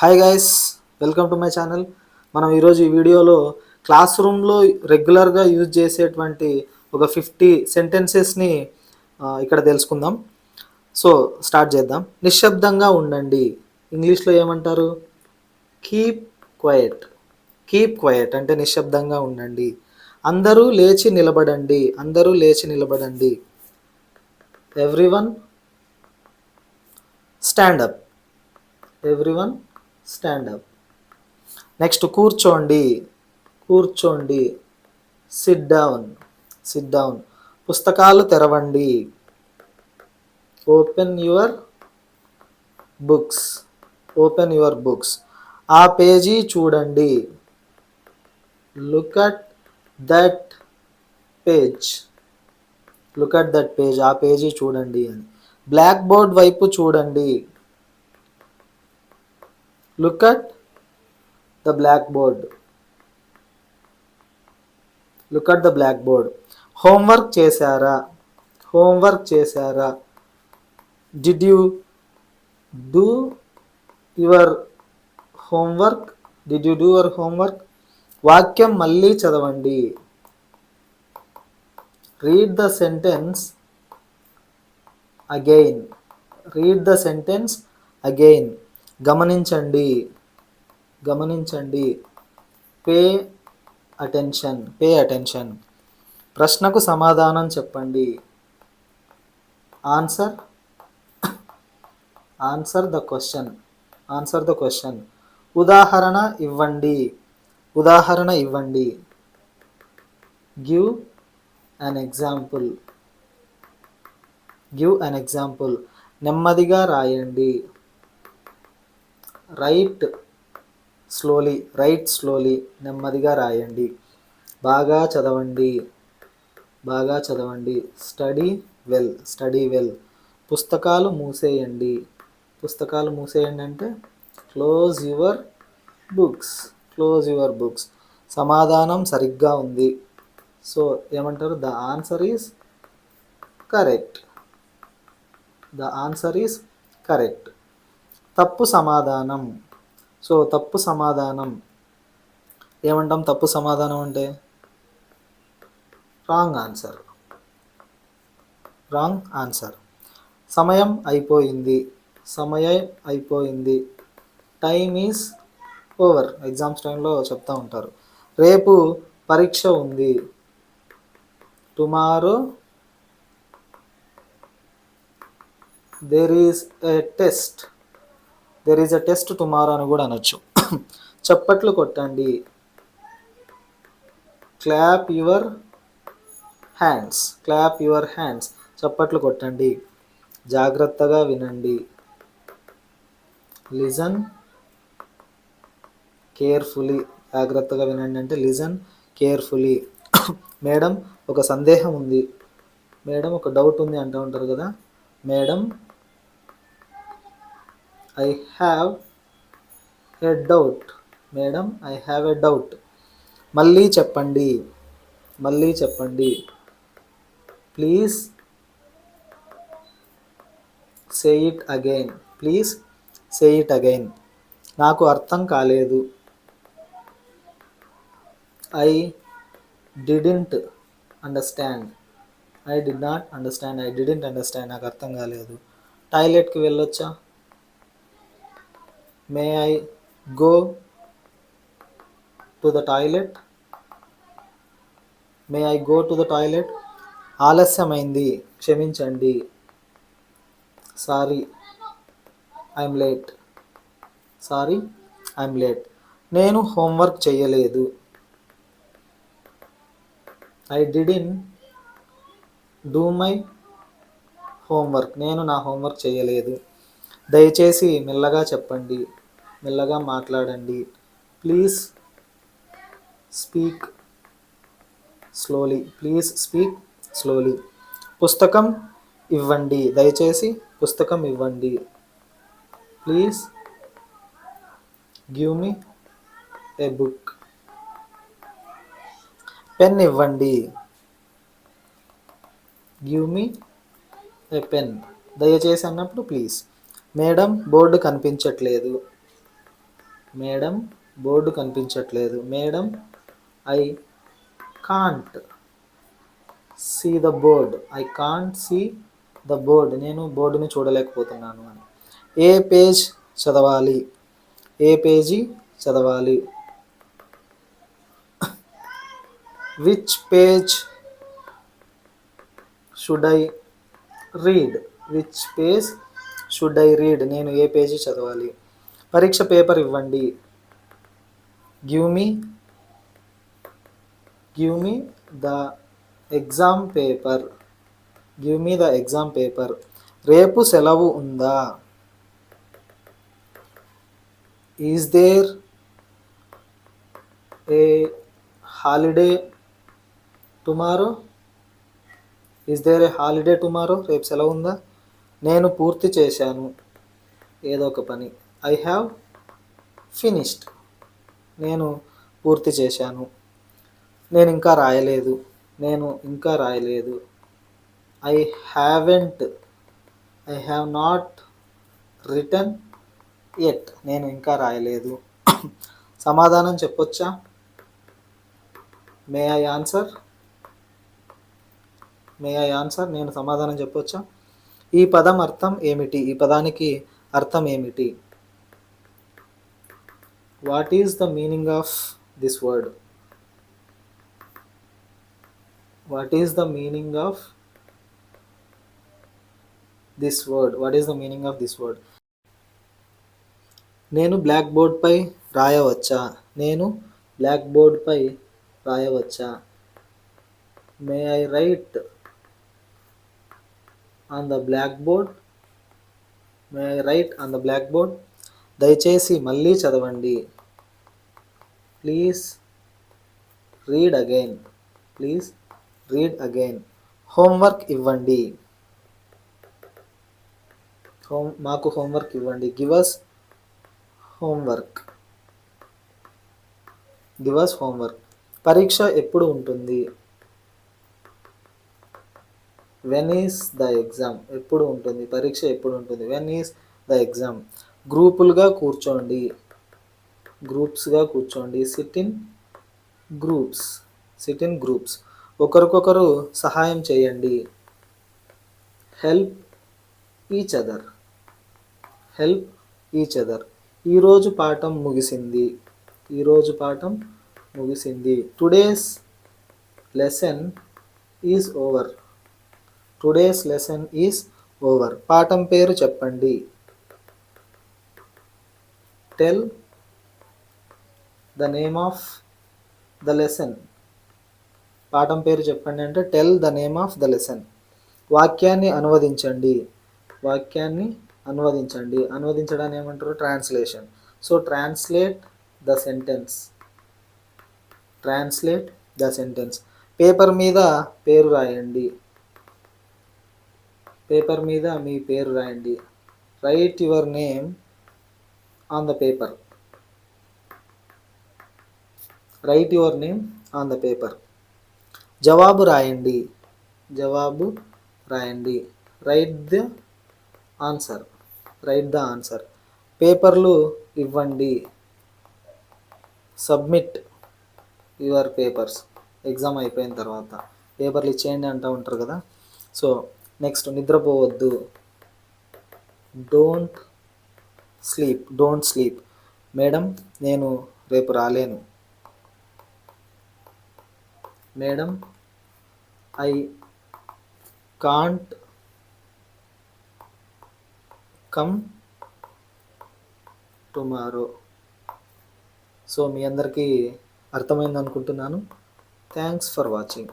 Hi guys, welcome to my channel. మనం ఈరోజు ఈ వీడియోలో క్లాస్ రూమ్లో రెగ్యులర్గా యూజ్ చేసేటువంటి ఒక 50 సెంటెన్సెస్ని ఇక్కడ తెలుసుకుందాం. సో స్టార్ట్ చేద్దాం. నిశ్శబ్దంగా ఉండండి. ఇంగ్లీష్లో ఏమంటారు? Keep quiet. కీప్ క్వయట్ అంటే నిశ్శబ్దంగా ఉండండి. అందరూ లేచి నిలబడండి. అందరూ లేచి నిలబడండి. Everyone stand up. Everyone stand up. Next కూర్చోండి. కూర్చోండి. Sit down. Sit down. పుస్తకాలు తెరవండి. Open your books. Open your books. ఆ పేజీ చూడండి. Look at that page. Look at that page. ఆ పేజీ చూడండి అని. బ్లాక్ బోర్డ్ వైపు చూడండి. Look at the black board. Look at the black board. Homework చేశారా? హోంవర్క్ చేశారా? Did you do your homework? Did you do your homework? వాక్యం మళ్ళీ చదవండి. Read the sentence again. Read the sentence again. గమనించండి. గమనించండి. Pay attention. Pay attention. ప్రశ్నకు సమాధానం చెప్పండి. Answer. Answer the question. Answer the question. ఉదాహరణ ఇవ్వండి. ఉదాహరణ ఇవ్వండి. Give an example. Give an example. నెమ్మదిగా రాయండి. Right slowly. Right slowly. నెమ్మదిగా రాయండి. బాగా చదవండి. బాగా చదవండి. Study well. Study well. పుస్తకాలు మూసేయండి. పుస్తకాలు మూసేయండి అంటే close your books. Close your books. సమాధానం సరిగ్గా ఉంది. సో ఏమంటారు? The answer is correct. The answer is correct. తప్పు సమాధానం. సో తప్పు సమాధానం ఏమంటాం? తప్పు సమాధానం అంటే రాంగ్ ఆన్సర్. Wrong answer. సమయం అయిపోయింది. సమయం అయిపోయింది. Time is over. ఎగ్జామ్స్ టైంలో చెప్తూ ఉంటారు. రేపు పరీక్ష ఉంది. Tomorrow there is a test. There is a test tomorrow అని కూడా అనొచ్చు. చప్పట్లు కొట్టండి. Clap your hands. Clap your hands. చప్పట్లు కొట్టండి. జాగ్రత్తగా వినండి. Listen carefully. జాగ్రత్తగా వినండి అంటే లిజన్ కేర్ఫుల్లీ. మేడం ఒక సందేహం ఉంది. మేడం ఒక డౌట్ ఉంది అంటూ ఉంటారు కదా. Madam I have a doubt. Madam I have a doubt. మళ్ళీ చెప్పండి. మళ్ళీ చెప్పండి. Please say it again. Please say it again. నాకు అర్థం కాలేదు. I didn't understand. I did not understand. I didn't understand. నాకు అర్థం కాలేదు. టాయిలెట్కి వెళ్ళొచ్చా? May I go to the toilet? May I go to the toilet. ఆలస్యమైంది. క్షమించండి. Sorry I'm late. Sorry I'm late. నేను హోంవర్క్ చేయలేదు. I didn't do my homework. నేను నా హోంవర్క్ చేయలేదు. దయచేసి మెల్లగా చెప్పండి. మెల్లగా మాట్లాడండి. Please speak slowly. Please speak slowly. పుస్తకం ఇవ్వండి. దయచేసి పుస్తకం ఇవ్వండి. Please give me a book. Pen ఇవ్వండి. Give me a pen. దయచేసి అన్నప్పుడు ప్లీజ్. మేడం బోర్డు కనిపించట్లేదు. మేడం బోర్డు కనిపించట్లేదు. Madam I can't see the board. I can't see the board. నేను బోర్డుని చూడలేకపోతున్నాను అని. ఏ పేజ్ చదవాలి. ఏ పేజీ చదవాలి. Which page should I read. Which page should I read. నేను ఏ పేజీ చదవాలి. పరీక్ష పేపర్ ఇవ్వండి. Give me the exam paper. Give me the exam paper. రేపు సెలవు ఉందా. Is there a holiday tomorrow. Is there a holiday tomorrow. రేపు సెలవు ఉందా. నేను పూర్తి చేశాను ఏదో ఒక పని. I have finished. నేను పూర్తి చేశాను. నేను ఇంకా రాయలేదు. నేను ఇంకా రాయలేదు. I have not written yet. నేను ఇంకా రాయలేదు. సమాధానం చెప్పొచ్చా. May I answer. నేను సమాధానం చెప్పొచ్చా. ఈ పదం అర్థం ఏమిటి. ఈ పదానికి అర్థం ఏమిటి. What is the meaning of this word. What is the meaning of this word. నేను బ్లాక్ బోర్డ్పై రాయవచ్చా. నేను బ్లాక్ బోర్డ్పై రాయవచ్చా. May I write on the black board. దయచేసి మళ్ళీ చదవండి. Please read again. హోంవర్క్ ఇవ్వండి. మాకు హోంవర్క్ ఇవ్వండి. Give us homework. పరీక్ష ఎప్పుడు ఉంటుంది. When is the exam. ఎప్పుడు ఉంటుంది. పరీక్ష ఎప్పుడు ఉంటుంది. When is the exam. గ్రూప్స్గా కూర్చోండి. Sit in groups. ఒకరికొకరు సహాయం చేయండి. Help each other. ఈరోజు పాఠం ముగిసింది. Today's lesson is over. పాఠం పేరు చెప్పండి. Tell the name of the lesson. పాఠం పేరు చెప్పండి అంటే tell the name of the lesson. వాక్యాన్ని అనువదించండి. అనువదించడాన్ని ఏమంటారు. Translation. So translate the sentence. Paper మీద మీ పేరు రాయండి. Right your name on the paper. జవాబు రాయండి. Right the answer. పేపర్లు ఇవ్వండి. Submit your papers. ఎగ్జామ్ అయిపోయిన తర్వాత పేపర్లు ఇచ్చేయండి అంటూ ఉంటారు కదా. సో నెక్స్ట్, నిద్రపోవద్దు. Don't sleep. మేడం నేను రేపు రాలేను. Madam I can't come tomorrow. So మీ అందరికీ అర్థమైంది అనుకుంటున్నాను. Thanks for watching.